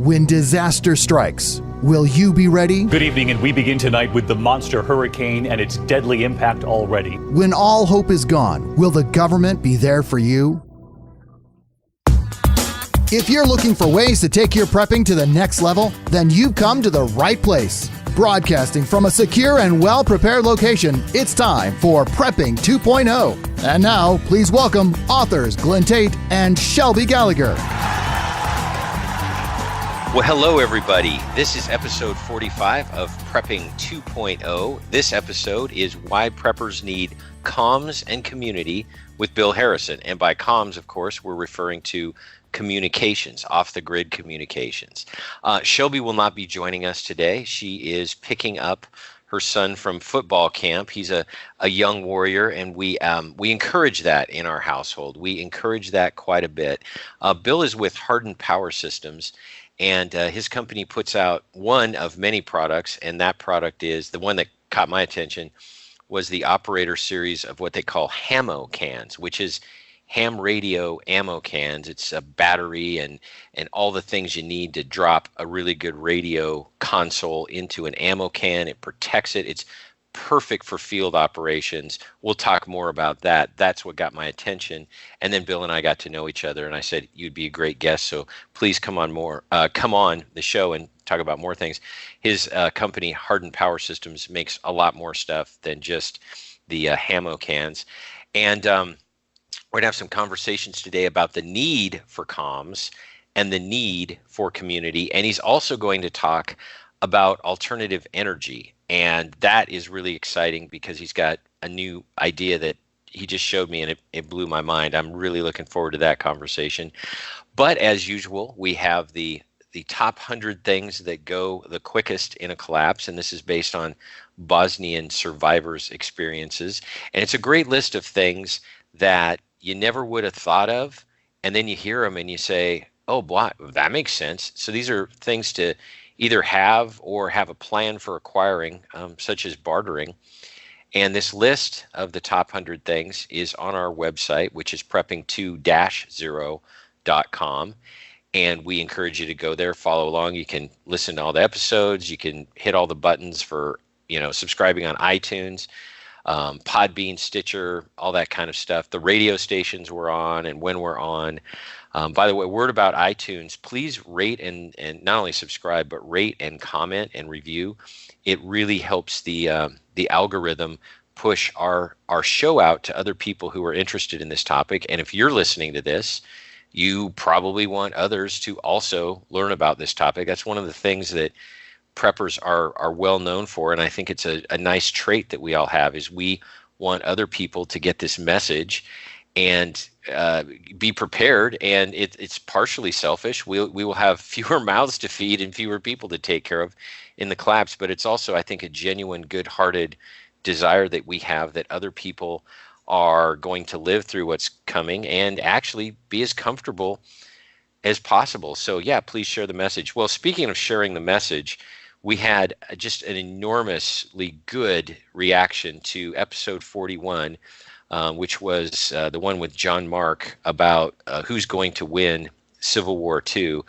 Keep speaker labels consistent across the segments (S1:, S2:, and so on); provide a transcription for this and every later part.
S1: When disaster strikes, will you be ready?
S2: Good evening, and we begin tonight with the monster hurricane and its deadly impact already.
S1: When all hope is gone, will the government be there for you? If you're looking for ways to take your prepping to the next level, then you've come to the right place. Broadcasting from a secure and well-prepared location, it's time for Prepping 2.0. And now, please welcome authors Glen Tate and Shelby Gallagher.
S3: Well, hello, everybody. This is episode 45 of Prepping 2.0. This episode is Why Preppers Need Comms and Community with Bill Harrison. And by comms, of course, we're referring to communications, off-the-grid communications. Shelby will not be joining us today. She is picking up her son from football camp. He's a young warrior, and we encourage that in our household. We encourage that quite a bit. Bill is with Hardened Power Systems, and his company puts out one of many products, and that product is the one that caught my attention was the operator series of what they call HAMO cans, which is ham radio ammo cans. It's a battery and all the things you need to drop a really good radio console into an ammo can. It protects it. It's perfect for field operations. We'll talk more about that. That's what got my attention. And then Bill and I got to know each other, and I said, you'd be a great guest, so please come on the show and talk about more things. His company, Hardened Power Systems, makes a lot more stuff than just the HAMO cans. And we're going to have some conversations today about the need for comms and the need for community. And he's also going to talk about alternative energy. And that is really exciting because he's got a new idea that he just showed me, and it blew my mind. I'm really looking forward to that conversation. But as usual, we have the top 100 things that go the quickest in a collapse, and this is based on Bosnian survivors' experiences. And it's a great list of things that you never would have thought of, and then you hear them and you say, oh, boy, that makes sense. So these are things to either have or have a plan for acquiring, such as bartering. And this list of the top 100 things is on our website, which is prepping2-0.com. And we encourage you to go there, follow along. You can listen to all the episodes. You can hit all the buttons for, subscribing on iTunes, Podbean, Stitcher, all that kind of stuff. The radio stations we're on and when we're on. By the way, word about iTunes, please rate and not only subscribe, but rate and comment and review. It really helps the algorithm push our show out to other people who are interested in this topic. And if you're listening to this, you probably want others to also learn about this topic. That's one of the things that preppers are well known for, and I think it's a nice trait that we all have, is we want other people to get this message and be prepared. And it's partially selfish. We will have fewer mouths to feed and fewer people to take care of in the collapse, but it's also, I think, a genuine, good-hearted desire that we have that other people are going to live through what's coming and actually be as comfortable as possible. So yeah, please share the message. Well, speaking of sharing the message, we had just an enormously good reaction to episode 41, which was the one with John Mark about who's going to win Civil War II.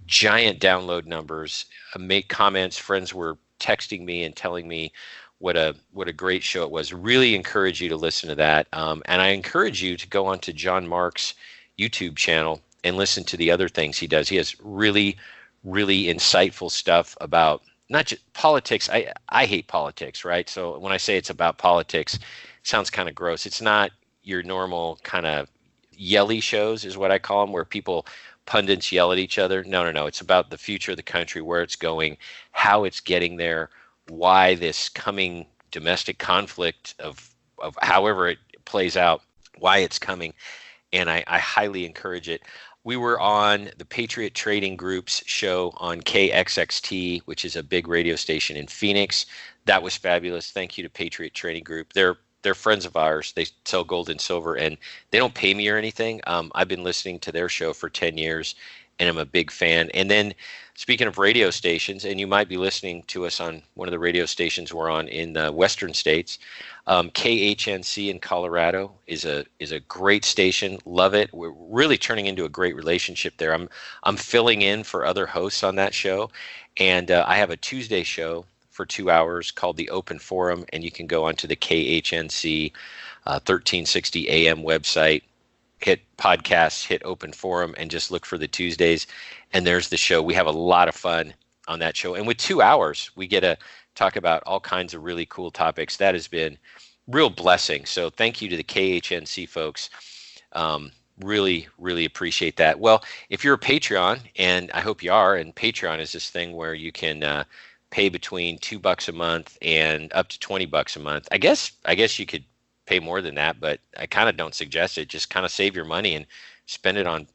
S3: Giant download numbers, make comments. Friends were texting me and telling me what a great show it was. Really encourage you to listen to that. And I encourage you to go onto John Mark's YouTube channel and listen to the other things he does. He has really, really insightful stuff about not just politics. I hate politics, right? So when I say it's about politics, it sounds kind of gross. It's not your normal kind of yelly shows is what I call them, where pundits yell at each other. No. It's about the future of the country, where it's going, how it's getting there, why this coming domestic conflict of however it plays out, why it's coming. And I highly encourage it. We were on the Patriot Trading Group's show on KXXT, which is a big radio station in Phoenix. That was fabulous. Thank you to Patriot Trading Group. They're friends of ours. They sell gold and silver, and they don't pay me or anything. I've been listening to their show for 10 years, and I'm a big fan. And then speaking of radio stations, and you might be listening to us on one of the radio stations we're on in the western states, KHNC in Colorado is a great station. Love it. We're really turning into a great relationship there. I'm filling in for other hosts on that show, and I have a Tuesday show for 2 hours called the Open Forum, and you can go onto the KHNC 1360 AM website, hit podcasts, hit Open Forum, and just look for the Tuesdays, and there's the show. We have a lot of fun on that show, and with 2 hours, we get to talk about all kinds of really cool topics. That has been real blessing. So thank you to the KHNC folks. Really, really appreciate that. Well, if you're a Patreon, and I hope you are, and Patreon is this thing where you can pay between $2 a month and up to $20 a month. I guess you could pay more than that, but I kind of don't suggest it. Just kind of save your money and spend it on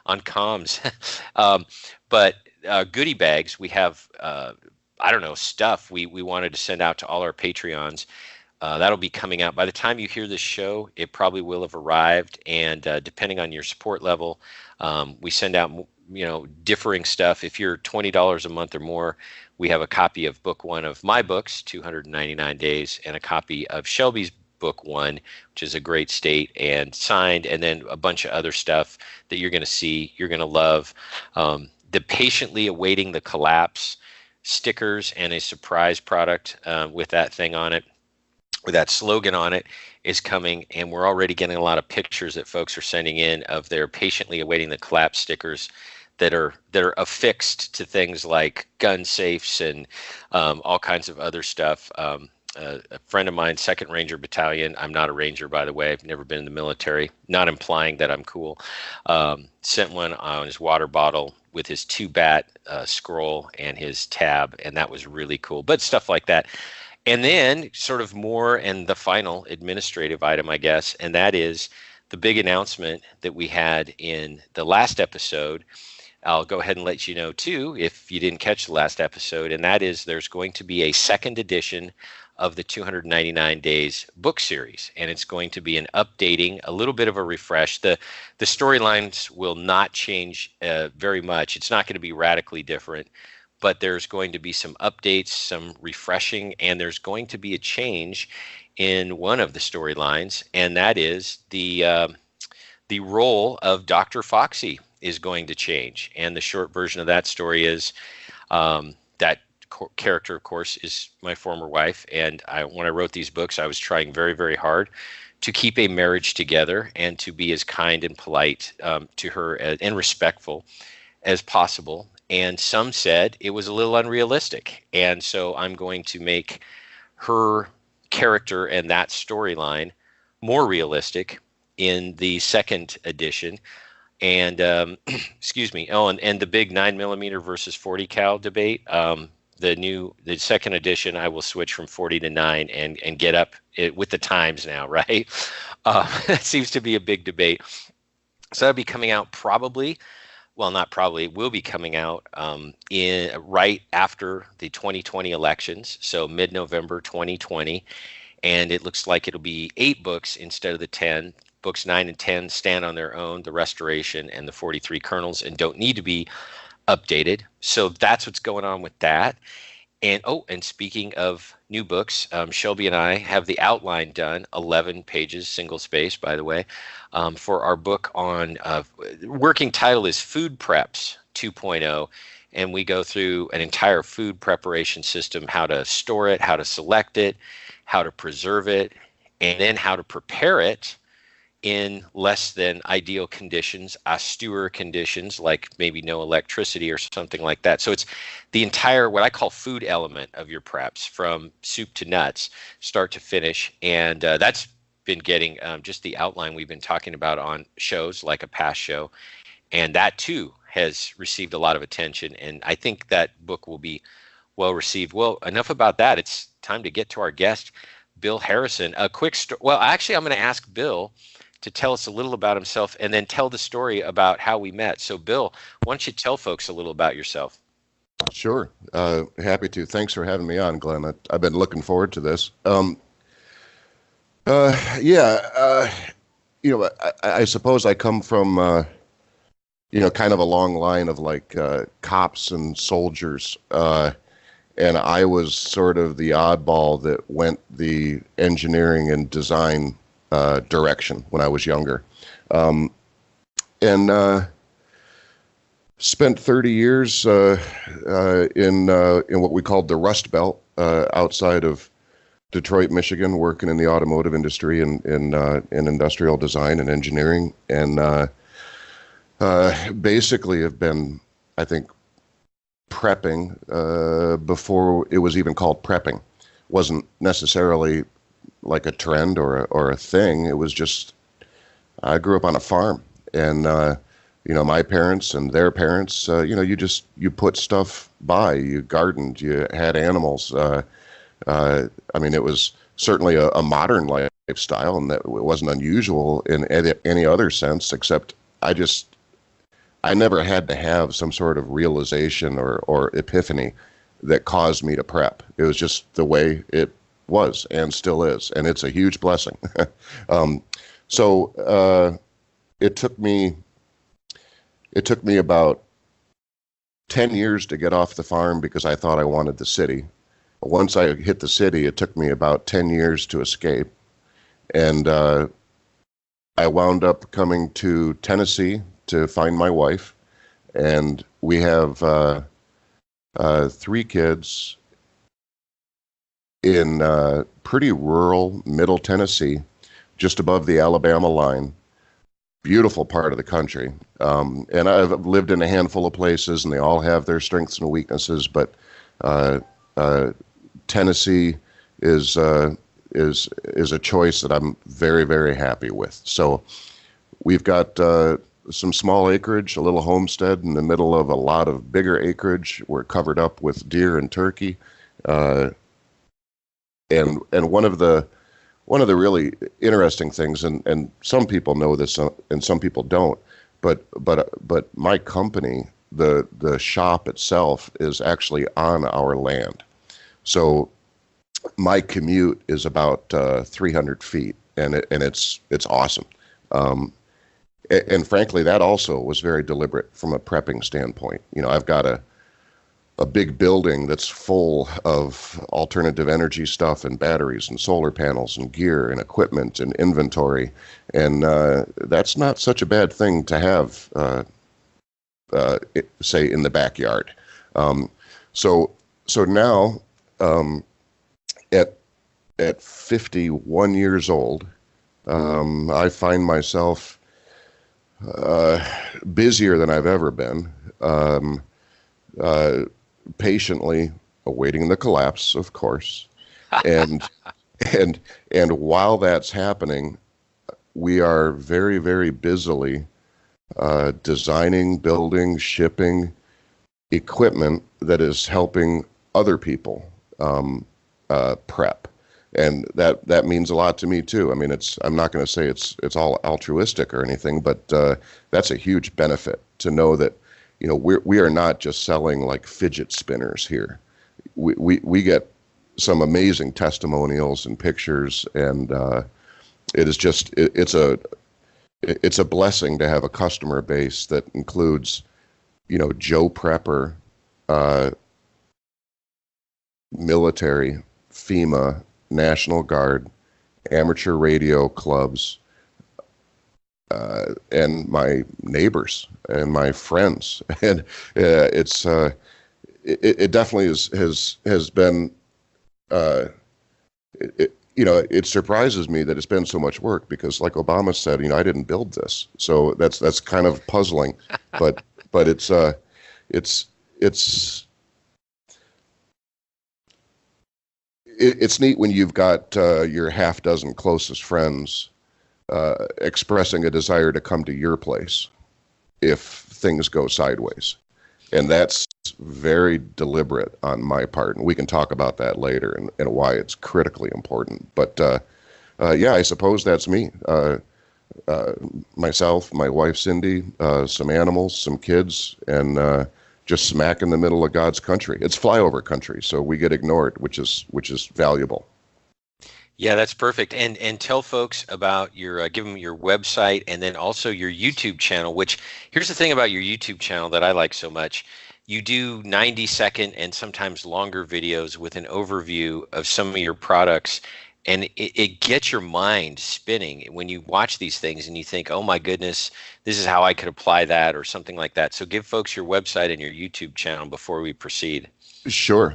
S3: on comms. But goodie bags, we have stuff we wanted to send out to all our Patreons. That'll be coming out by the time you hear this show. It probably will have arrived, and depending on your support level, we send out differing stuff. If you're $20 a month or more, we have a copy of book one of my books, 299 Days, and a copy of Shelby's book one, which is a great state and signed, and then a bunch of other stuff that you're going to see, you're going to love. The Patiently Awaiting the Collapse stickers and a surprise product with that thing on it, with that slogan on it, is coming, and we're already getting a lot of pictures that folks are sending in of their Patiently Awaiting the Collapse stickers that are affixed to things like gun safes and all kinds of other stuff. A friend of mine, 2nd Ranger Battalion, I'm not a Ranger, by the way, I've never been in the military, not implying that I'm cool, sent one on his water bottle with his 2-bat scroll and his tab, and that was really cool. But stuff like that. And then sort of more, and the final administrative item, I guess, and that is the big announcement that we had in the last episode. I'll go ahead and let you know, too, if you didn't catch the last episode, and that is there's going to be a second edition of the 299 Days book series, and it's going to be an updating, a little bit of a refresh. The storylines will not change very much. It's not going to be radically different, but there's going to be some updates, some refreshing, and there's going to be a change in one of the storylines, and that is the role of Dr. Foxy is going to change. And the short version of that story is that character, of course, is my former wife. And when I wrote these books, I was trying very, very hard to keep a marriage together and to be as kind and polite to her and respectful as possible. And some said it was a little unrealistic. And so I'm going to make her character and that storyline more realistic in the second edition. And excuse me. Oh, and the big 9mm versus 40 cal debate. The second edition, I will switch from 40 to 9 and get up with the times now, right? That seems to be a big debate. So that'll be coming out probably. Well, not probably. It will be coming out right after the 2020 elections, so mid-November 2020, and it looks like it'll be 8 books instead of the 10. Books 9 and 10 stand on their own, the Restoration and the 43 Kernels, and don't need to be updated. So that's what's going on with that. And and speaking of new books, Shelby and I have the outline done, 11 pages, single space, by the way, for our book on working title is Food Preps 2.0. And we go through an entire food preparation system, how to store it, how to select it, how to preserve it, and then how to prepare it in less than ideal conditions, austere conditions, like maybe no electricity or something like that. So it's the entire, what I call food element of your preps, from soup to nuts, start to finish. And that's been getting just the outline we've been talking about on shows like a past show. And that too has received a lot of attention. And I think that book will be well received. Well, enough about that. It's time to get to our guest, Bill Harrison. A quick story. Well, actually, I'm going to ask Bill to tell us a little about himself and then tell the story about how we met. So, Bill, why don't you tell folks a little about yourself?
S4: Sure. Happy to. Thanks for having me on, Glenn. I've been looking forward to this. I suppose I come from kind of a long line of like cops and soldiers. And I was sort of the oddball that went the engineering and design direction when I was younger. And spent 30 years in what we called the Rust Belt outside of Detroit, Michigan, working in the automotive industry and in industrial design and engineering, and basically have been, I think, prepping before it was even called prepping. Wasn't necessarily like a trend or a thing. It was just, I grew up on a farm, and my parents and their parents, you put stuff by, you gardened, you had animals. It was certainly a modern lifestyle, and that it wasn't unusual in any other sense, except I never had to have some sort of realization or epiphany that caused me to prep. It was just the way it was and still is, and it's a huge blessing. So it took me about 10 years to get off the farm because I thought I wanted the city. Once I hit the city, it took me about 10 years to escape. And I wound up coming to Tennessee to find my wife. And we have 3 kids in pretty rural Middle Tennessee, just above the Alabama line. Beautiful part of the country. And I've lived in a handful of places, and they all have their strengths and weaknesses, but Tennessee is a choice that I'm very, very happy with. So we've got some small acreage, a little homestead in the middle of a lot of bigger acreage. We're covered up with deer and turkey, and one of the really interesting things, and some people know this and some people don't, but my company, the shop itself, is actually on our land. So my commute is about 300 feet, and it's awesome. And frankly, that also was very deliberate from a prepping standpoint. I've got a big building that's full of alternative energy stuff and batteries and solar panels and gear and equipment and inventory, and that's not such a bad thing to have, say, in the backyard. So now, at 51 years old, I find myself busier than I've ever been, patiently awaiting the collapse, of course, and while that's happening, we are very, very busily designing, building, shipping equipment that is helping other people prep. And that means a lot to me too. I mean, I'm not going to say it's all altruistic or anything, but that's a huge benefit to know that, we are not just selling like fidget spinners here. We get some amazing testimonials and pictures, and it is just it's a blessing to have a customer base that includes, Joe Prepper, military, FEMA, National Guard, amateur radio clubs, and my neighbors and my friends, and it definitely has been. It surprises me that it's been so much work because, like Obama said, I didn't build this, so that's kind of puzzling, but it's neat when you've got your half dozen closest friends expressing a desire to come to your place if things go sideways. And that's very deliberate on my part. And we can talk about that later and why it's critically important. But yeah, I suppose that's me. Myself, my wife, Cindy, some animals, some kids, and just smack in the middle of God's country. It's flyover country, so we get ignored, which is valuable.
S3: Yeah, that's perfect. And tell folks about your give them your website and then also your YouTube channel. Which here's the thing about your YouTube channel that I like so much. You do 90-second and sometimes longer videos with an overview of some of your products, and it gets your mind spinning when you watch these things and you think, "Oh my goodness, this is how I could apply that," or something like that. So give folks your website and your YouTube channel before we proceed.
S4: Sure.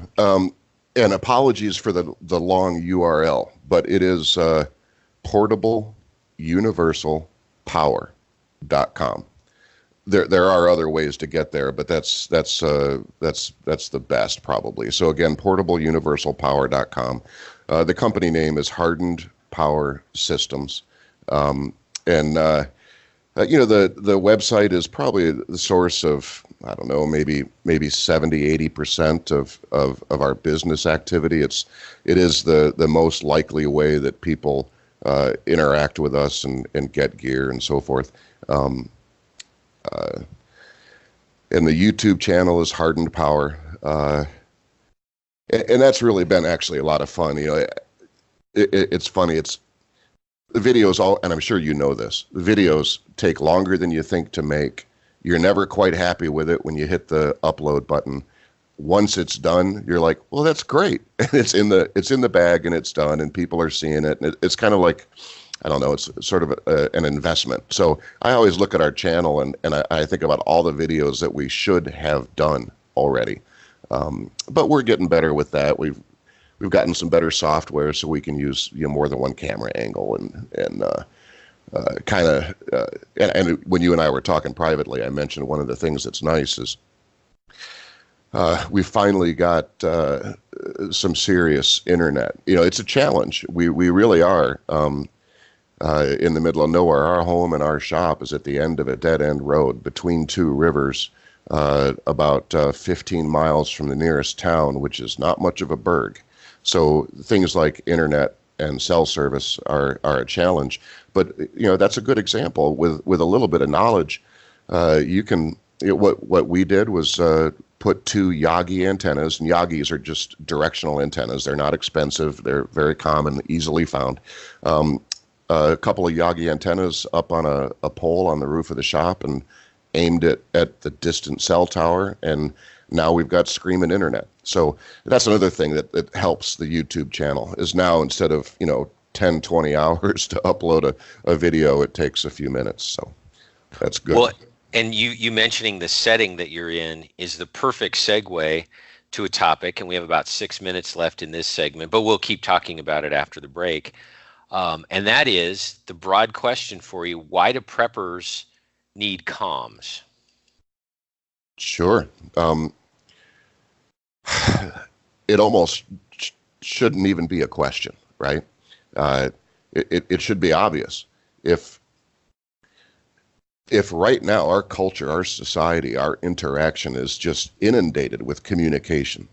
S4: And apologies for the long URL, but it is portableuniversalpower.com. There are other ways to get there, but that's the best probably. So again, portableuniversalpower.com. The company name is Hardened Power Systems, and the website is probably the source of, I don't know, maybe 70-80% of our business activity. It is the most likely way that people interact with us and get gear and so forth. And the YouTube channel is Hardened Power, and that's really been actually a lot of fun. It's funny. The videos and I'm sure you know this, the videos take longer than you think to make. You're never quite happy with it when you hit the upload button. Once it's done, you're like, well, that's great. And it's in the bag and it's done and people are seeing it. And it's kind of like, I don't know, it's sort of an investment. So I always look at our channel and I think about all the videos that we should have done already. But we're getting better with that. We've gotten some better software so we can use more than one camera angle and when you and I were talking privately, I mentioned one of the things that's nice is we finally got some serious internet. It's a challenge. We really are in the middle of nowhere. Our home and our shop is at the end of a dead-end road between two rivers, about 15 miles from the nearest town, which is not much of a burg. So things like internet and cell service are a challenge. But that's a good example. With a little bit of knowledge, you can. What we did was put two Yagi antennas, and Yagis are just directional antennas. They're not expensive. They're very common, easily found. A couple of Yagi antennas up on a pole on the roof of the shop, and aimed it at the distant cell tower, and now we've got screaming internet. So that's another thing that helps the YouTube channel, is now instead of 10, 20 hours to upload a video, it takes a few minutes. So that's good.
S3: Well, and you mentioning the setting that you're in is the perfect segue to a topic, and we have about 6 minutes left in this segment, but we'll keep talking about it after the break. And that is the broad question for you: why do preppers need comms?
S4: Sure. It almost shouldn't even be a question, right? It should be obvious. If right now our culture, our society, our interaction is just inundated with communication,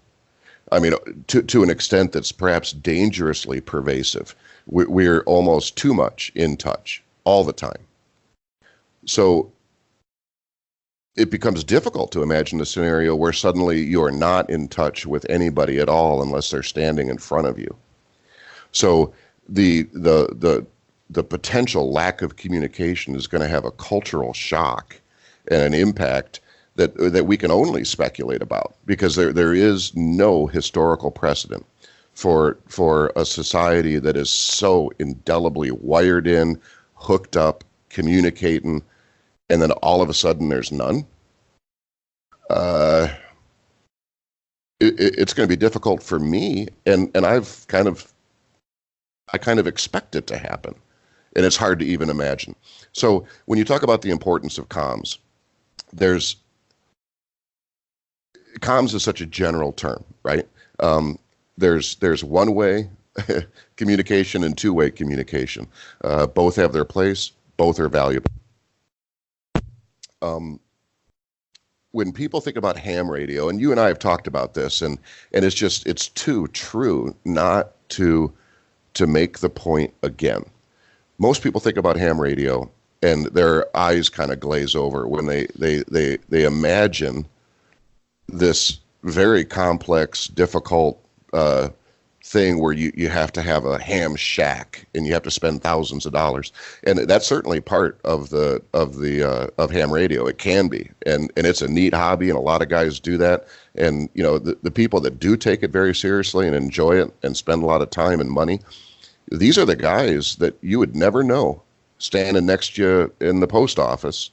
S4: I mean, to an extent that's perhaps dangerously pervasive, we're almost too much in touch all the time. So it becomes difficult to imagine a scenario where suddenly you're not in touch with anybody at all unless they're standing in front of you. So the potential lack of communication is going to have a cultural shock and an impact that we can only speculate about, because there is no historical precedent for a society that is so indelibly wired in, hooked up, communicating, and then all of a sudden there's none. It's going to be difficult for me, and I kind of expect it to happen, and it's hard to even imagine. So when you talk about the importance of comms, comms is such a general term, right? There's one-way communication and two-way communication. Both have their place. Both are valuable. When people think about ham radio, and you and I have talked about this, and it's too true not to make the point again. Most people think about ham radio, and their eyes kind of glaze over when they imagine this very complex, difficult thing where you have to have a ham shack and you have to spend thousands of dollars, and that's certainly part of of ham radio. It can be, and it's a neat hobby, and a lot of guys do that. And the people that do take it very seriously and enjoy it and spend a lot of time and money, these are the guys that you would never know standing next to you in the post office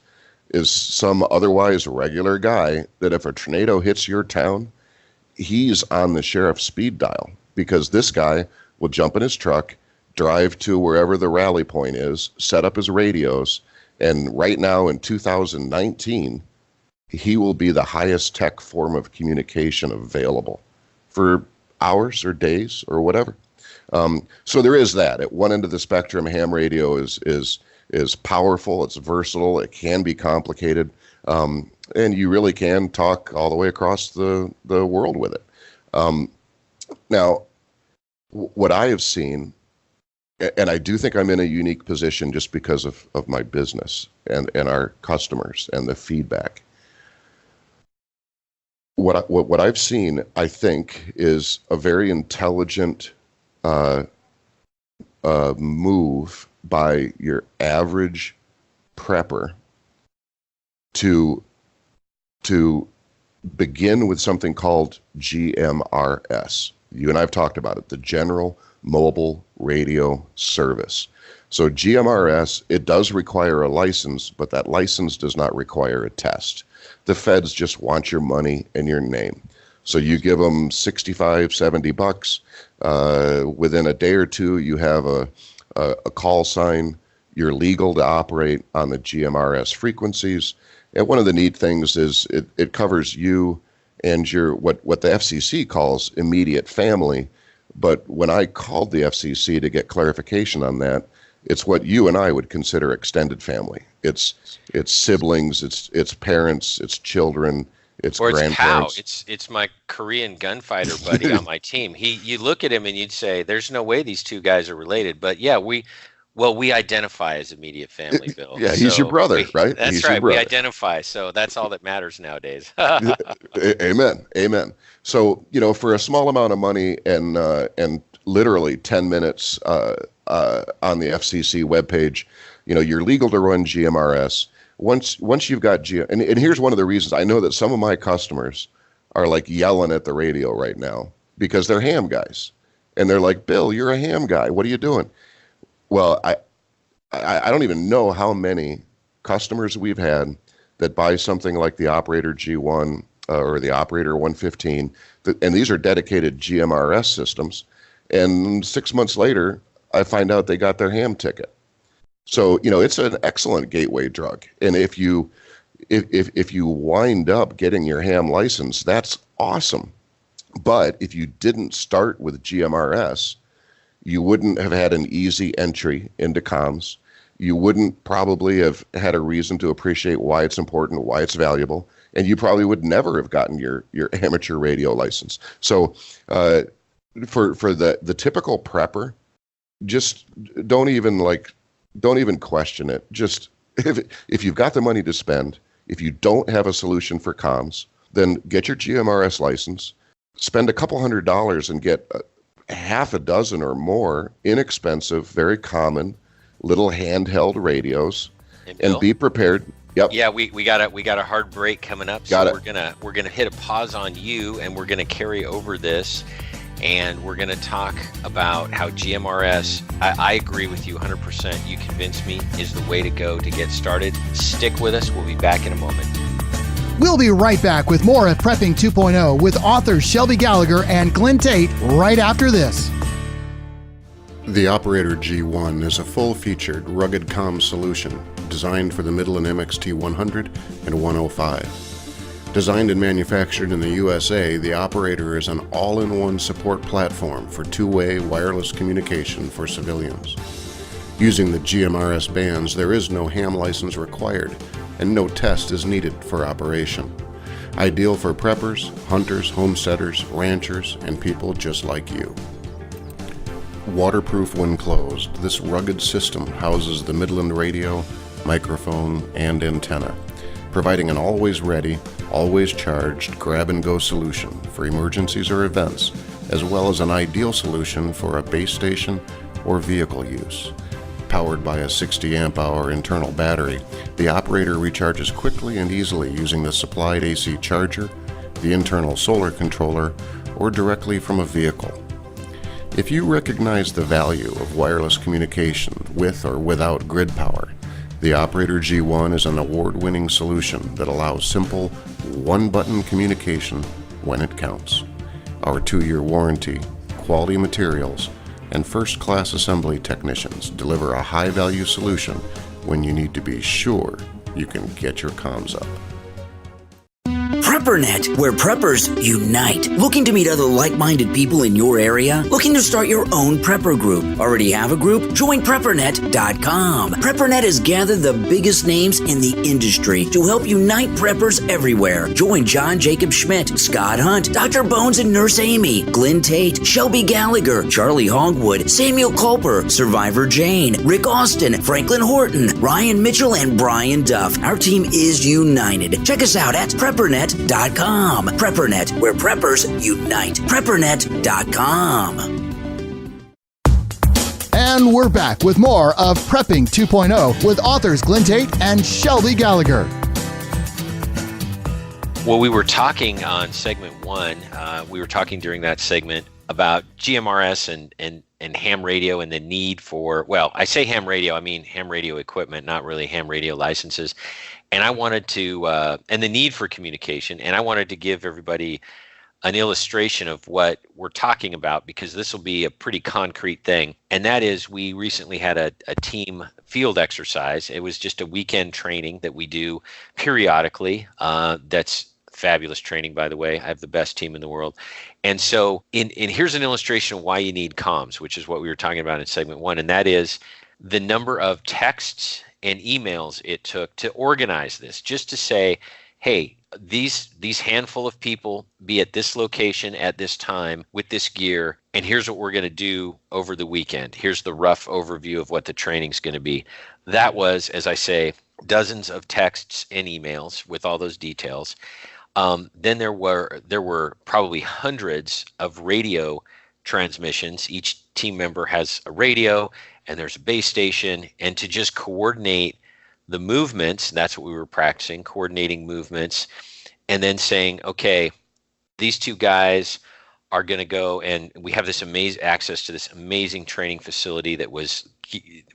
S4: is some otherwise regular guy that if a tornado hits your town, he's on the sheriff's speed dial, because this guy will jump in his truck, drive to wherever the rally point is, set up his radios, and right now in 2019, he will be the highest tech form of communication available for hours or days or whatever. So there is that. At one end of the spectrum, ham radio is powerful, it's versatile, it can be complicated, and you really can talk all the way across the world with it. Now, what I have seen, and I do think I'm in a unique position just because of my business and our customers and the feedback. What I've seen, I think, is a very intelligent move by your average prepper to begin with something called GMRS. You and I have talked about it, the General Mobile Radio Service. So GMRS, it does require a license, but that license does not require a test. The feds just want your money and your name. So you give them $65, $70. Within a day or two, you have a call sign. You're legal to operate on the GMRS frequencies. And one of the neat things is it covers you and your what the FCC calls immediate family. But when I called the FCC to get clarification on that, it's what you and I would consider extended family. It's siblings, it's parents, it's children, it's grandparents.
S3: It's my Korean gunfighter buddy on my team. You look at him and you'd say, "There's no way these two guys are related." But yeah, we identify as immediate family, Bill.
S4: Yeah, he's your brother, right?
S3: That's
S4: he's
S3: right. We identify, so that's all that matters nowadays.
S4: Amen. So for a small amount of money and literally 10 minutes on the FCC webpage, you're legal to run GMRS. Once you've got and here's one of the reasons I know that some of my customers are like yelling at the radio right now because they're ham guys, and they're like, "Bill, you're a ham guy. What are you doing?" Well, I don't even know how many customers we've had that buy something like the Operator G1 or the Operator 115, and these are dedicated GMRS systems, and 6 months later, I find out they got their ham ticket. So, it's an excellent gateway drug. And if you wind up getting your ham license, that's awesome. But if you didn't start with GMRS, you wouldn't have had an easy entry into comms. You wouldn't probably have had a reason to appreciate why it's important, why it's valuable, and you probably would never have gotten your amateur radio license. So for the typical prepper, just don't even question it. Just if you've got the money to spend, if you don't have a solution for comms, then get your GMRS license, spend a couple $100 and get half a dozen or more inexpensive, very common little handheld radios, and be prepared. Yep.
S3: Yeah, we got a hard break coming up. So we're gonna hit a pause on you, and we're gonna carry over this, and we're gonna talk about how GMRS. I agree with you 100%. You convinced me is the way to go to get started. Stick with us. We'll be back in a moment.
S1: We'll be right back with more of Prepping 2.0 with authors Shelby Gallagher and Glen Tate right after this.
S5: The Operator G1 is a full-featured, rugged comm solution designed for the Midland MXT 100 and 105. Designed and manufactured in the USA, the Operator is an all-in-one support platform for two-way wireless communication for civilians. Using the GMRS bands, there is no ham license required, and no test is needed for operation. Ideal for preppers, hunters, homesteaders, ranchers, and people just like you. Waterproof when closed, this rugged system houses the Midland radio, microphone, and antenna, providing an always ready, always charged grab-and-go solution for emergencies or events as well as an ideal solution for a base station or vehicle use. Powered by a 60 amp hour internal battery, the operator recharges quickly and easily using the supplied AC charger, the internal solar controller, or directly from a vehicle. If you recognize the value of wireless communication with or without grid power, the Operator G1 is an award-winning solution that allows simple, one-button communication when it counts. Our 2-year warranty, quality materials, and first-class assembly technicians deliver a high-value solution when you need to be sure you can get your comms up.
S6: PrepperNet, where preppers unite. Looking to meet other like-minded people in your area? Looking to start your own prepper group? Already have a group? Join Preppernet.com. PrepperNet has gathered the biggest names in the industry to help unite preppers everywhere. Join John Jacob Schmidt, Scott Hunt, Dr. Bones and Nurse Amy, Glen Tate, Shelby Gallagher, Charlie Hogwood, Samuel Culper, Survivor Jane, Rick Austin, Franklin Horton, Ryan Mitchell, and Brian Duff. Our team is united. Check us out at Preppernet.com. PrepperNet, where preppers unite. Preppernet.com.
S1: And we're back with more of Prepping 2.0 with authors Glen Tate and Shelby Gallagher.
S3: Well, we were talking on segment 1, we were talking during that segment about GMRS and ham radio and the need for, well, I say ham radio, I mean ham radio equipment, not really ham radio licenses. And I wanted to, and the need for communication, and I wanted to give everybody an illustration of what we're talking about, because this will be a pretty concrete thing. And that is, we recently had a team field exercise. It was just a weekend training that we do periodically. That's fabulous training, by the way. I have the best team in the world. And so here's an illustration of why you need comms, which is what we were talking about in segment 1. And that is the number of texts and emails it took to organize this, just to say, hey, these handful of people be at this location at this time with this gear, and here's what we're going to do over the weekend. Here's the rough overview of what the training's going to be. That was, as I say, dozens of texts and emails with all those details. Then there were probably hundreds of radio transmissions. Each team member has a radio, and there's a base station, and to just coordinate the movements, that's what we were practicing, coordinating movements, and then saying, okay, these two guys are going to go, and we have this amazing access to this amazing training facility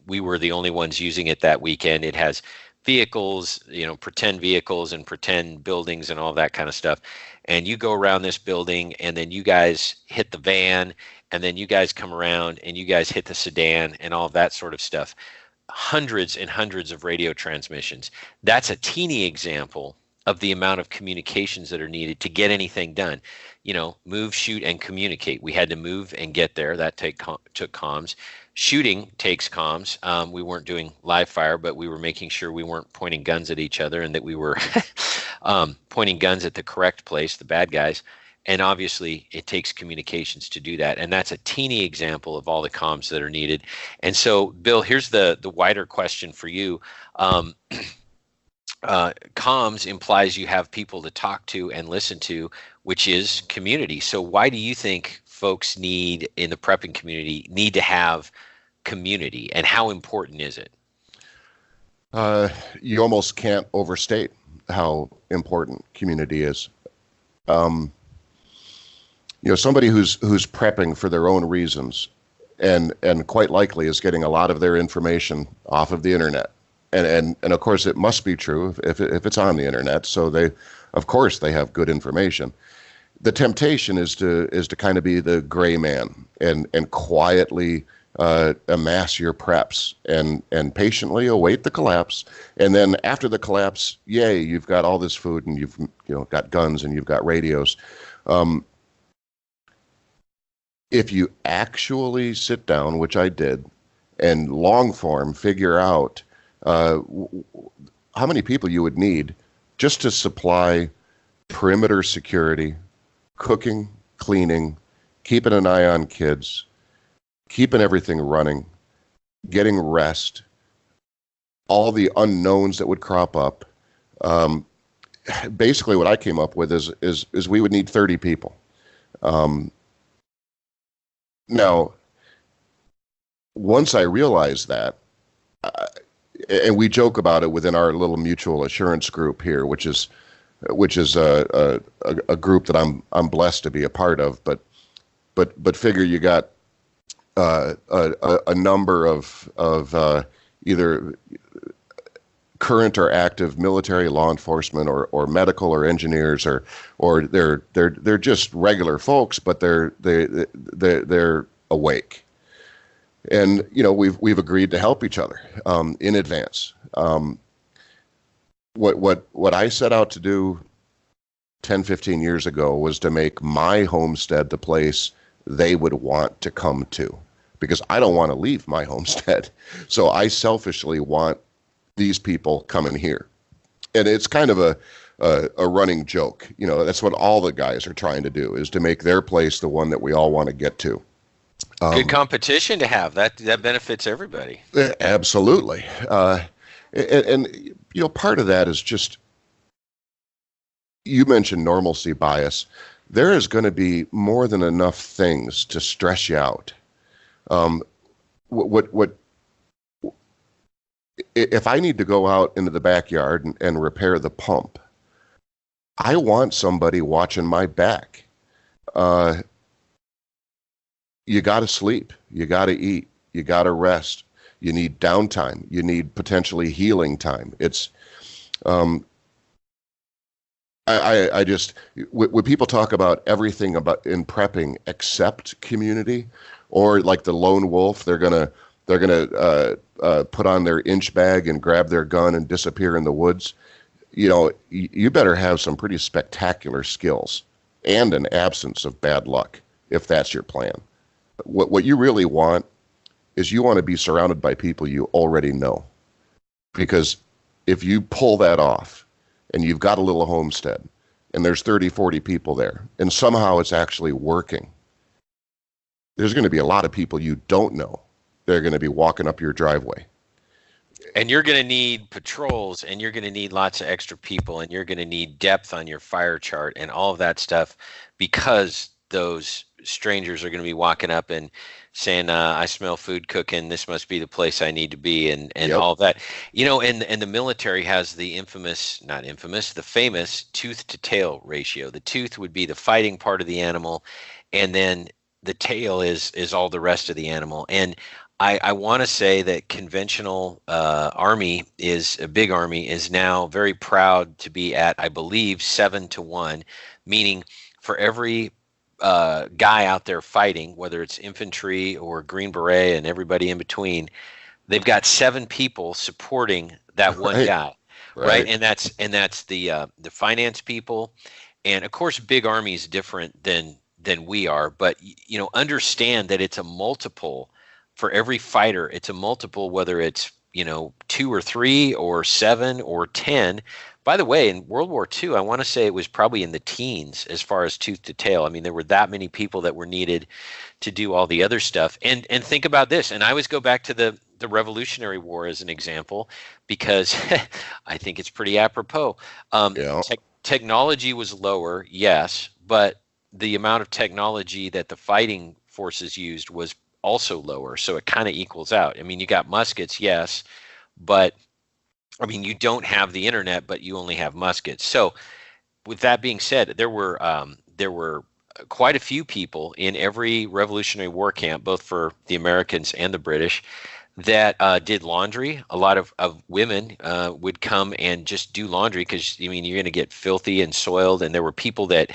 S3: we were the only ones using it that weekend. It has vehicles, pretend vehicles and pretend buildings and all that kind of stuff. And you go around this building, and then you guys hit the van, and then you guys come around and you guys hit the sedan and all that sort of stuff. Hundreds and hundreds of radio transmissions. That's a teeny example of the amount of communications that are needed to get anything done. Move, shoot, and communicate. We had to move and get there. That took comms. Shooting takes comms. We weren't doing live fire, but we were making sure we weren't pointing guns at each other and that we were pointing guns at the correct place, the bad guys. And obviously, it takes communications to do that. And that's a teeny example of all the comms that are needed. And so, Bill, here's the wider question for you. Comms implies you have people to talk to and listen to, which is community. So why do you think folks in the prepping community need to have community, and how important is it?
S4: You almost can't overstate how important community is. Somebody who's prepping for their own reasons, and quite likely is getting a lot of their information off of the internet, and of course it must be true if it's on the internet. So they have good information. The temptation is to kind of be the gray man and quietly amass your preps and patiently await the collapse. And then after the collapse, yay, you've got all this food, and you've got guns, and you've got radios. If you actually sit down, which I did, and long form figure out how many people you would need just to supply perimeter security, cooking, cleaning, keeping an eye on kids, keeping everything running, getting rest, all the unknowns that would crop up. Basically what I came up with is we would need 30 people. Now, once I realized that, and we joke about it within our little mutual assurance group here, which is a group that I'm blessed to be a part of. But figure you got a number of either current or active military, law enforcement, or medical, or engineers, or they're just regular folks, but they're awake. And we've agreed to help each other in advance. What I set out to do 10, 15 years ago was to make my homestead the place they would want to come to, because I don't want to leave my homestead. So I selfishly want these people coming here. And it's kind of a running joke. That's what all the guys are trying to do, is to make their place the one that we all want to get to.
S3: Good competition to have. That benefits everybody.
S4: Absolutely. And part of that is just, you mentioned normalcy bias. There is going to be more than enough things to stress you out. If I need to go out into the backyard and repair the pump, I want somebody watching my back. You got to sleep. You got to eat. You got to rest. You need downtime. You need potentially healing time. It's, I just, when people talk about everything about in prepping except community, or like the lone wolf, they're gonna put on their inch bag and grab their gun and disappear in the woods. You better have some pretty spectacular skills and an absence of bad luck if that's your plan. What you really want is you want to be surrounded by people you already know. Because if you pull that off and you've got a little homestead and there's 30, 40 people there and somehow it's actually working, there's going to be a lot of people you don't know. They're going to be walking up your driveway.
S3: And you're going to need patrols, and you're going to need lots of extra people, and you're going to need depth on your fire chart and all of that stuff, because those strangers are going to be walking up and saying, I smell food cooking. This must be the place I need to be, and yep. All of that. And the military has the the famous tooth to tail ratio. The tooth would be the fighting part of the animal, and then the tail is all the rest of the animal. And I want to say that conventional army is a big army is now very proud to be at, I believe, 7-1, meaning for every guy out there fighting, whether it's infantry or Green Beret and everybody in between, they've got 7 people supporting that one guy, right? And that's the finance people, and of course, big army is different than we are, but understand that it's a multiple. For every fighter, it's a multiple, whether it's 2 or 3 or 7 or 10. By the way, in World War II, I want to say it was probably in the teens as far as tooth to tail. I mean, there were that many people that were needed to do all the other stuff. And think about this, and I always go back to the Revolutionary War as an example, because I think it's pretty apropos. Technology was lower, yes, but the amount of technology that the fighting forces used was also lower, so it kind of equals out. I mean, you got muskets, yes, but I mean, you don't have the internet, but you only have muskets. So with that being said, there were quite a few people in every Revolutionary War camp, both for the Americans and the British, that did laundry. A lot of women would come and just do laundry, because you're going to get filthy and soiled. And there were people that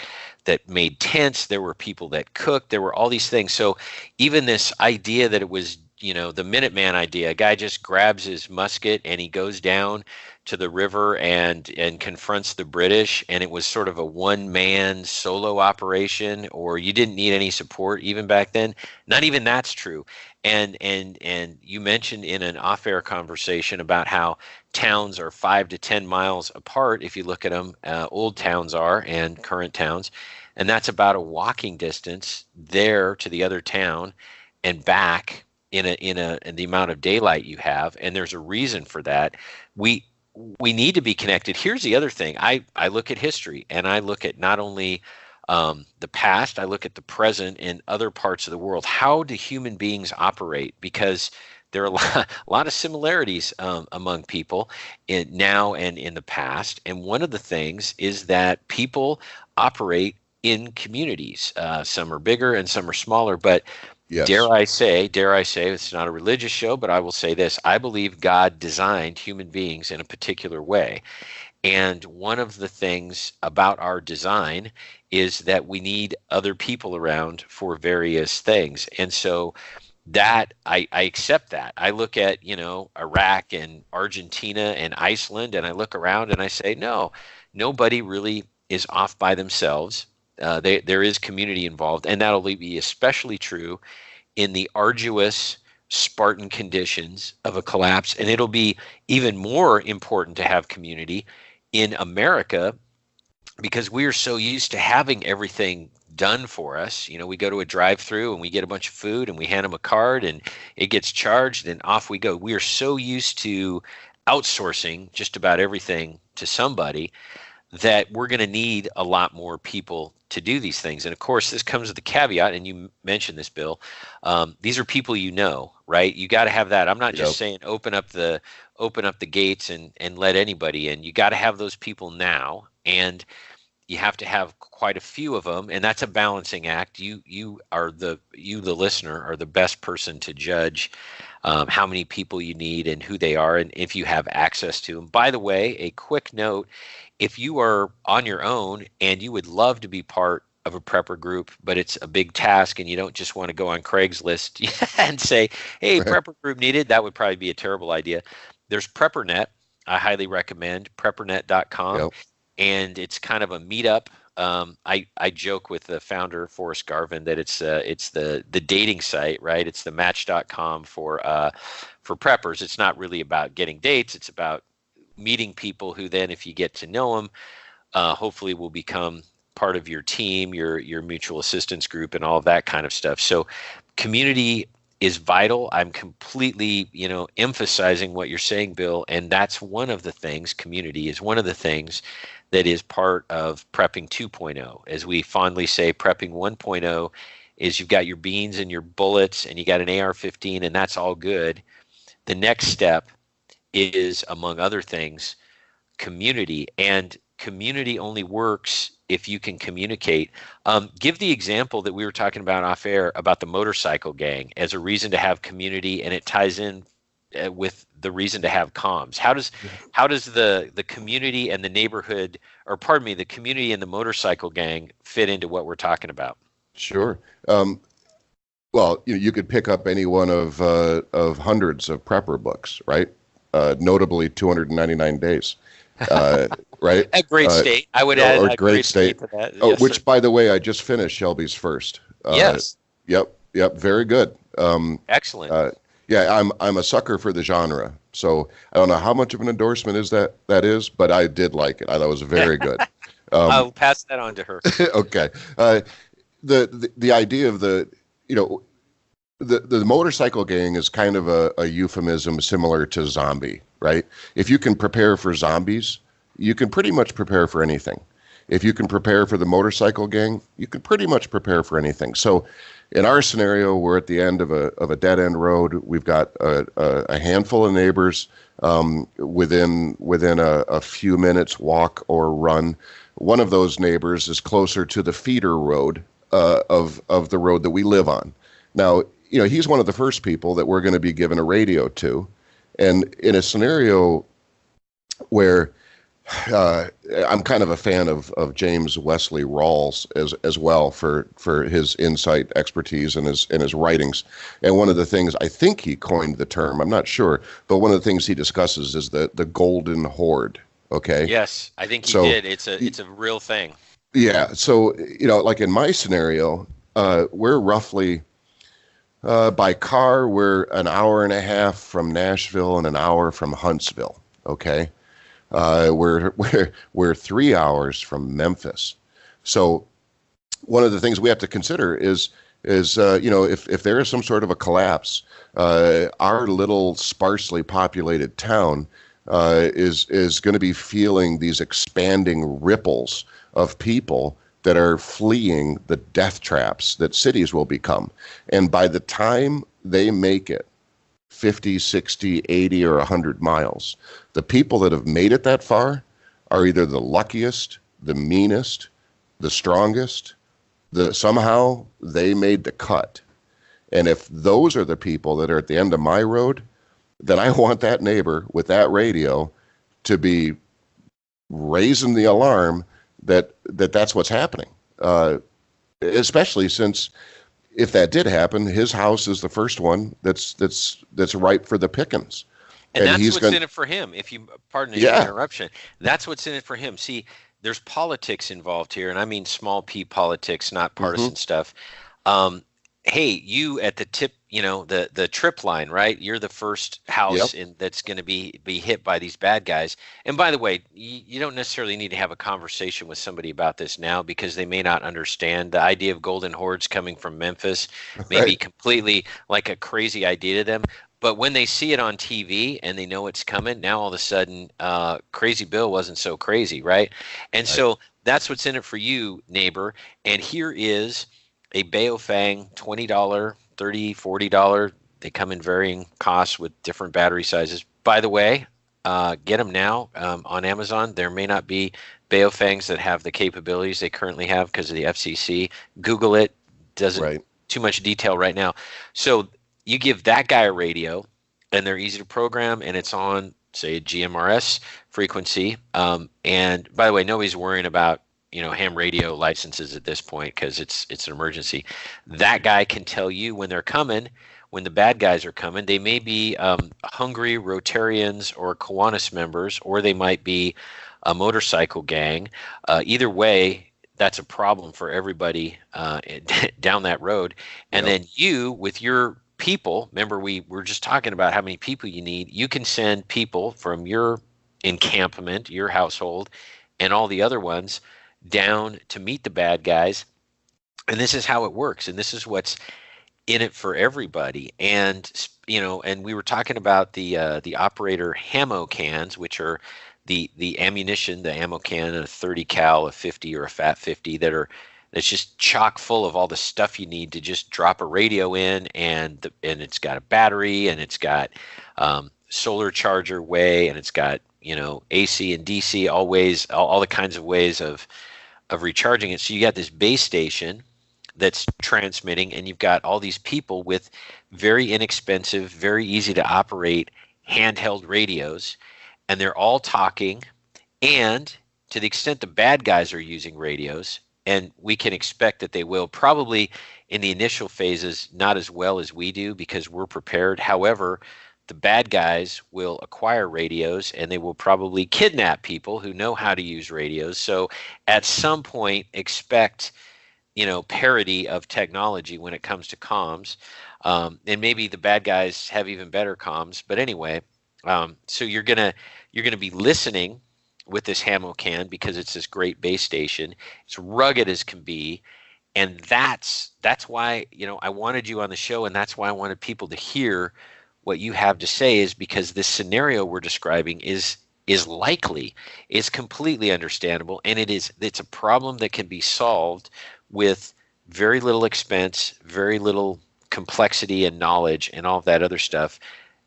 S3: made tents. There were people that cooked. There were all these things. So even this idea that it was, the Minuteman idea, a guy just grabs his musket and he goes down to the river and confronts the British, and it was sort of a one-man solo operation, or you didn't need any support even back then. Not even that's true. And you mentioned in an off-air conversation about how towns are 5 to 10 miles apart. If you look at them, old towns are and current towns, and that's about a walking distance there to the other town and back in the amount of daylight you have. And there's a reason for that. We need to be connected. Here's the other thing. I look at history, and I look at not only the past, I look at the present in other parts of the world. How do human beings operate? Because there are a lot of similarities among people now and in the past. And one of the things is that people operate in communities. Some are bigger and some are smaller, but
S4: Yes.
S3: dare I say, it's not a religious show, but I will say this. I believe God designed human beings in a particular way. And one of the things about our design is that we need other people around for various things. And so that I accept that. I look at, Iraq and Argentina and Iceland, and I look around and I say, no, nobody really is off by themselves. There is community involved, and that'll be especially true in the arduous Spartan conditions of a collapse. And it'll be even more important to have community in America because we are so used to having everything done for us. We go to a drive-through and we get a bunch of food and we hand them a card and it gets charged and off we go. We are so used to outsourcing just about everything to somebody that we're going to need a lot more people to do these things. And of course, this comes with the caveat, and you mentioned this, Bill. These are people right? You got to have that. I'm not just saying open up the gates and let anybody in. You got to have those people now, and you have to have quite a few of them, and that's a balancing act. You the listener are the best person to judge how many people you need and who they are, and if you have access to them. By the way, a quick note: if you are on your own and you would love to be part of a prepper group, but it's a big task and you don't just want to go on Craigslist and say, hey, prepper group needed, that would probably be a terrible idea. There's PrepperNet. I highly recommend preppernet.com.
S4: Yep.
S3: And it's kind of a meetup. I joke with the founder, Forrest Garvin, that it's the dating site, right? It's the match.com for preppers. It's not really about getting dates. It's about meeting people who then, if you get to know them, hopefully will become part of your team, your mutual assistance group, and all of that kind of stuff. So community is vital. I'm completely, emphasizing what you're saying, Bill, and that's one of the things. Community is one of the things that is part of prepping 2.0. As we fondly say, prepping 1.0 is you've got your beans and your bullets and you got an AR-15, and that's all good. The next step is, among other things, community, and community only works if you can communicate. Give the example that we were talking about off air about the motorcycle gang as a reason to have community, and it ties in with the reason to have comms. How does the community and the neighborhood, or pardon me, the community and the motorcycle gang fit into what we're talking about?
S4: Sure. Well, you could pick up any one of hundreds of prepper books, right? Notably 299 days, right?
S3: A great state. I would add a great state to that.
S4: Oh,
S3: yes,
S4: which,
S3: sir.
S4: by the way, I just finished Shelby's First.
S3: Yes.
S4: Yep. Very good.
S3: Excellent.
S4: Yeah, I'm a sucker for the genre. So I don't know how much of an endorsement that is, but I did like it. I thought it was very good.
S3: I'll pass that on to her.
S4: Okay. The idea of the motorcycle gang is kind of a euphemism similar to zombie, right? If you can prepare for zombies, you can pretty much prepare for anything. If you can prepare for the motorcycle gang, you can pretty much prepare for anything. So in our scenario, we're at the end of a dead end road. We've got a handful of neighbors within a few minutes walk or run. One of those neighbors is closer to the feeder road of the road that we live on. Now, he's one of the first people that we're going to be given a radio to. And in a scenario where I'm kind of a fan of James Wesley Rawls as well for his insight, expertise, and his writings. And one of the things, I think he coined the term, I'm not sure, but one of the things he discusses is the golden horde. Okay.
S3: Yes, I think he did. It's a real thing.
S4: Yeah. So like in my scenario, we're roughly by car, we're an hour and a half from Nashville and an hour from Huntsville. Okay. We're 3 hours from Memphis. So one of the things we have to consider is if there is some sort of a collapse, our little sparsely populated town is going to be feeling these expanding ripples of people that are fleeing the death traps that cities will become. And by the time they make it 50, 60, 80, or 100 miles, the people that have made it that far are either the luckiest, the meanest, the strongest. Somehow they made the cut. And if those are the people that are at the end of my road, then I want that neighbor with that radio to be raising the alarm that's what's happening. Especially since if that did happen, his house is the first one that's ripe for the pickings.
S3: And that's what's in it for him. If you pardon the interruption, that's what's in it for him. See, there's politics involved here, and I mean small p politics, not partisan stuff. Hey, you at the tip, the trip line, right? You're the first house that's going to be hit by these bad guys. And by the way, you don't necessarily need to have a conversation with somebody about this now because they may not understand. The idea of golden hordes coming from Memphis may be completely like a crazy idea to them. But when they see it on TV and they know it's coming, now all of a sudden, Crazy Bill wasn't so crazy, right? And so that's what's in it for you, neighbor. And here is a Baofeng, $20, $30, $40. They come in varying costs with different battery sizes. By the way, get them now on Amazon. There may not be Baofengs that have the capabilities they currently have because of the FCC. Google it. Doesn't too much detail right now. So you give that guy a radio, and they're easy to program, and it's on, say, a GMRS frequency. And by the way, nobody's worrying about ham radio licenses at this point because it's an emergency. That guy can tell you when they're coming, when the bad guys are coming. They may be hungry Rotarians or Kiwanis members, or they might be a motorcycle gang. Either way, that's a problem for everybody down that road. And then you, with your people, remember we were just talking about how many people you need. You can send people from your encampment, your household, and all the other ones down to meet the bad guys. And this is how it works. And this is what's in it for everybody. And, and we were talking about the operator ammo cans, which are the ammunition, the ammo can, a 30 cal, a 50 or a fat 50 that's just chock full of all the stuff you need to just drop a radio in, and it's got a battery, and it's got solar charger way, and it's got AC and DC, all the kinds of ways of recharging it. So you got this base station that's transmitting, and you've got all these people with very inexpensive, very easy to operate handheld radios, and they're all talking. And to the extent the bad guys are using radios, and we can expect that they will, probably in the initial phases, not as well as we do because we're prepared. However, the bad guys will acquire radios, and they will probably kidnap people who know how to use radios. So at some point, expect, parity of technology when it comes to comms. And maybe the bad guys have even better comms. But anyway, so you're gonna be listening with this ammo can because it's this great base station. It's rugged as can be. And that's why, I wanted you on the show, and that's why I wanted people to hear what you have to say, is because this scenario we're describing is likely, is completely understandable, and it's a problem that can be solved with very little expense, very little complexity and knowledge and all of that other stuff.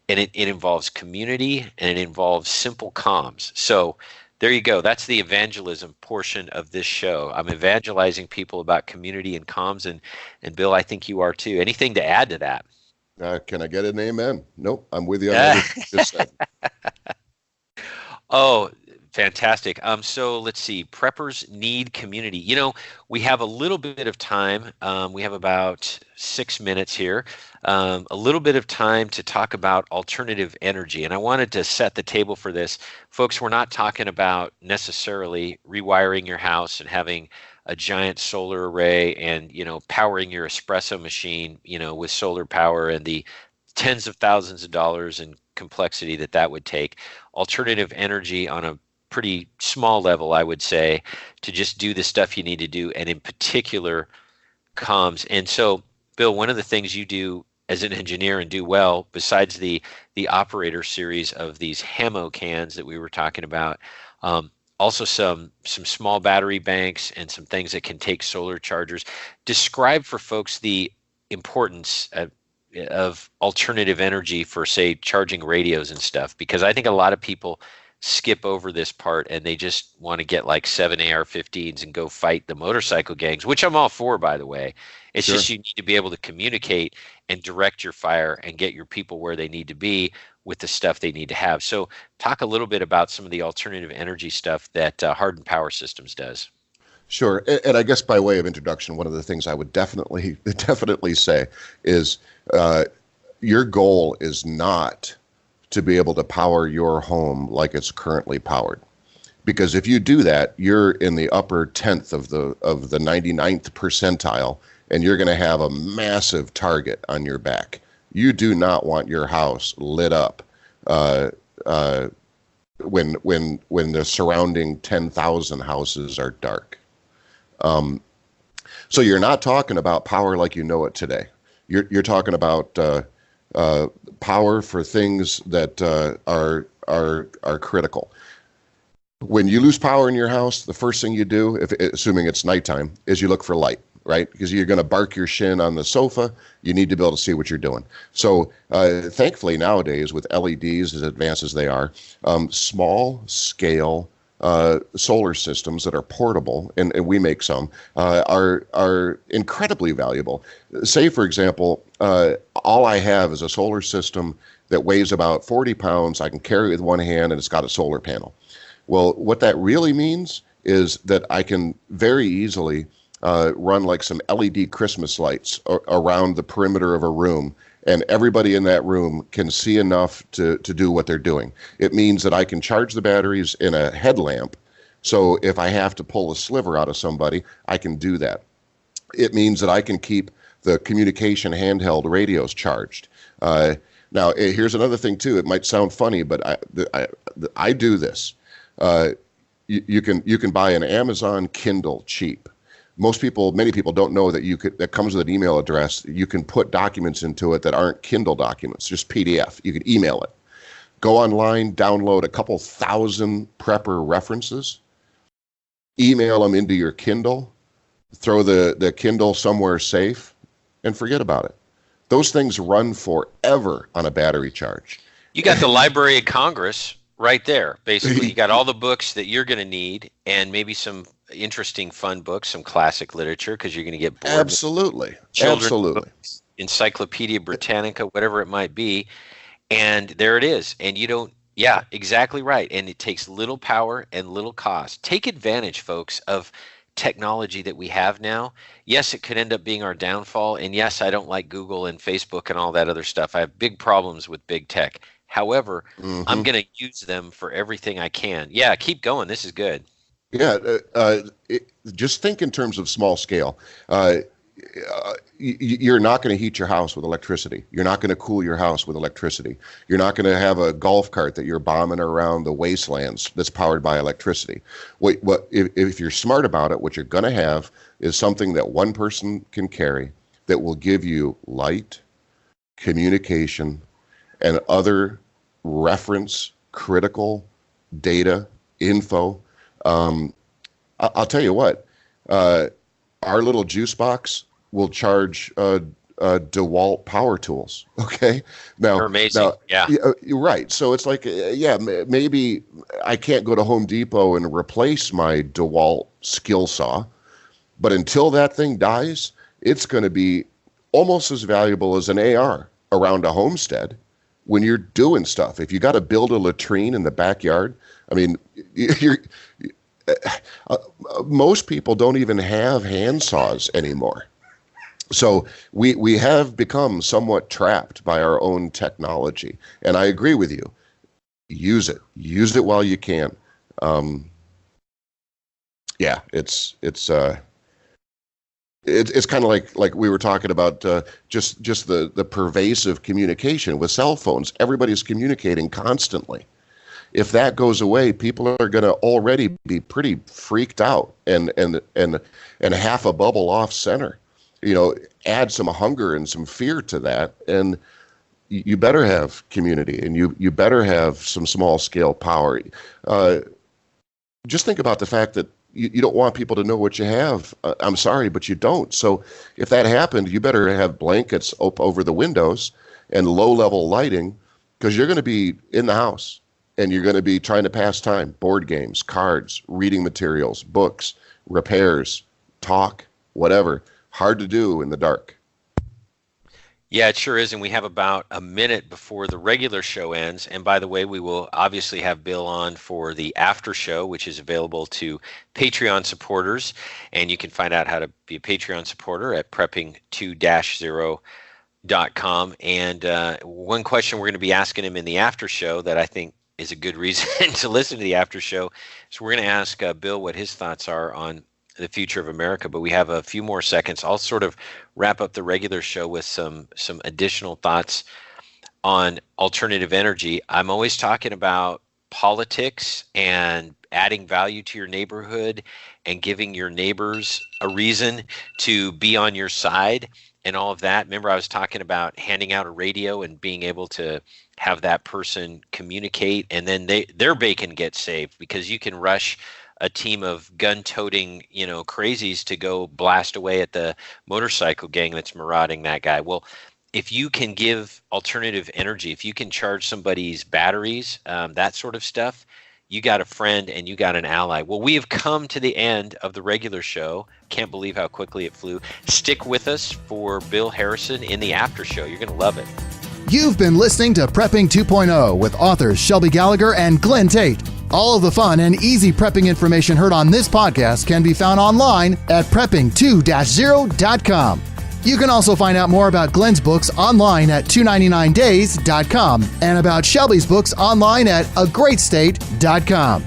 S3: And it involves community, and it involves simple comms. So there you go. That's the evangelism portion of this show. I'm evangelizing people about community and comms, and Bill, I think you are too. Anything to add to that?
S4: Can I get an amen? Nope, I'm with you on what you just said.
S3: Oh, fantastic. So let's see. Preppers need community. We have a little bit of time. We have about 6 minutes here. A little bit of time to talk about alternative energy. And I wanted to set the table for this. Folks, we're not talking about necessarily rewiring your house and having a giant solar array and, powering your espresso machine, with solar power and the tens of thousands of dollars in complexity that would take. Alternative energy on a pretty small level, I would say, to just do the stuff you need to do, and in particular, comms. And so, Bill, one of the things you do as an engineer and do well, besides the operator series of these ammo cans that we were talking about, also some small battery banks and some things that can take solar chargers. Describe for folks the importance of alternative energy for, say, charging radios and stuff, because I think a lot of people skip over this part and they just want to get like 7 AR-15s and go fight the motorcycle gangs, which I'm all for, by the way. It's
S4: Sure.
S3: just you need to be able to communicate and direct your fire and get your people where they need to be with the stuff they need to have. So talk a little bit about some of the alternative energy stuff that Hardened Power Systems does.
S4: Sure. And I guess by way of introduction, one of the things I would definitely say is your goal is not to be able to power your home like it's currently powered. Because if you do that, you're in the upper 10th of the 99th percentile, and you're going to have a massive target on your back. You do not want your house lit up when the surrounding 10,000 houses are dark. So you're not talking about power like you know it today. You're talking about power for things that are critical. When you lose power in your house, the first thing you do, assuming it's nighttime, is you look for light, right? Because you're going to bark your shin on the sofa. You need to be able to see what you're doing. So thankfully nowadays, with LEDs as advanced as they are, small scale solar systems that are portable, and we make some, are incredibly valuable. Say, for example, all I have is a solar system that weighs about 40 pounds. I can carry it with one hand, and it's got a solar panel. Well, what that really means is that I can very easily run like some LED Christmas lights around the perimeter of a room, and everybody in that room can see enough to do what they're doing. It means that I can charge the batteries in a headlamp, so if I have to pull a sliver out of somebody, I can do that. It means that I can keep the communication handheld radios charged. Now, here's another thing too. It might sound funny, but I do this. You can buy an Amazon Kindle cheap. Many people don't know that that comes with an email address. You can put documents into it that aren't Kindle documents, just PDF. You can email it. Go online, download a couple thousand prepper references, email them into your Kindle, throw the Kindle somewhere safe, and forget about it. Those things run forever on a battery charge.
S3: You got the Library of Congress right there. Basically, you got all the books that you're going to need, and maybe some interesting, fun books, some classic literature, because you're going to get bored.
S4: Absolutely.
S3: Books, Encyclopedia Britannica, whatever it might be. And there it is. And you don't, yeah, exactly right. And it takes little power and little cost. Take advantage, folks, of technology that we have now. Yes, it could end up being our downfall. And yes, I don't like Google and Facebook and all that other stuff. I have big problems with big tech. However, I'm going to use them for everything I can. Yeah, keep going. This is good.
S4: Yeah, just think in terms of small scale. You're not going to heat your house with electricity. You're not going to cool your house with electricity. You're not going to have a golf cart that you're bombing around the wastelands that's powered by electricity. If you're smart about it, what you're going to have is something that one person can carry that will give you light, communication, and other reference critical data, info. I'll tell you what, our little juice box will charge DeWalt power tools. Okay. Now,
S3: they're amazing.
S4: You're right. So it's like, maybe I can't go to Home Depot and replace my DeWalt skill saw, but until that thing dies, it's going to be almost as valuable as an AR around a homestead when you're doing stuff. If you got to build a latrine in the backyard, I mean, most people don't even have hand saws anymore. So we have become somewhat trapped by our own technology. And I agree with you. Use it while you can. It's kind of like we were talking about just the pervasive communication with cell phones. Everybody's communicating constantly. If that goes away, people are going to already be pretty freaked out and half a bubble off center. You know, add some hunger and some fear to that, and you better have community, and you better have some small scale power. just think about the fact that you don't want people to know what you have. I'm sorry, but you don't. So if that happened, you better have blankets over the windows and low-level lighting, because you're going to be in the house and you're going to be trying to pass time. Board games, cards, reading materials, books, repairs, talk, whatever. Hard to do in the dark.
S3: Yeah, it sure is. And we have about a minute before the regular show ends. And by the way, we will obviously have Bill on for the after show, which is available to Patreon supporters. And you can find out how to be a Patreon supporter at prepping2-0.com. And one question we're going to be asking him in the after show that I think is a good reason to listen to the after show. So we're going to ask Bill what his thoughts are on the future of America, but we have a few more seconds. I'll sort of wrap up the regular show with some additional thoughts on alternative energy. I'm always talking about politics and adding value to your neighborhood and giving your neighbors a reason to be on your side and all of that. Remember, I was talking about handing out a radio and being able to have that person communicate, and then their bacon gets saved, because you can rush a team of gun-toting, crazies to go blast away at the motorcycle gang that's marauding that guy. Well, if you can give alternative energy, if you can charge somebody's batteries, that sort of stuff, you got a friend and you got an ally. Well, we have come to the end of the regular show. Can't believe how quickly it flew. Stick with us for Bill Harrison in the after show. You're going to love it.
S1: You've been listening to Prepping 2.0 with authors Shelby Gallagher and Glen Tate. All of the fun and easy prepping information heard on this podcast can be found online at prepping2-0.com. You can also find out more about Glen's books online at 299days.com and about Shelby's books online at agreatstate.com.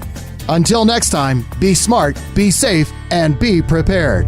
S1: Until next time, be smart, be safe, and be prepared.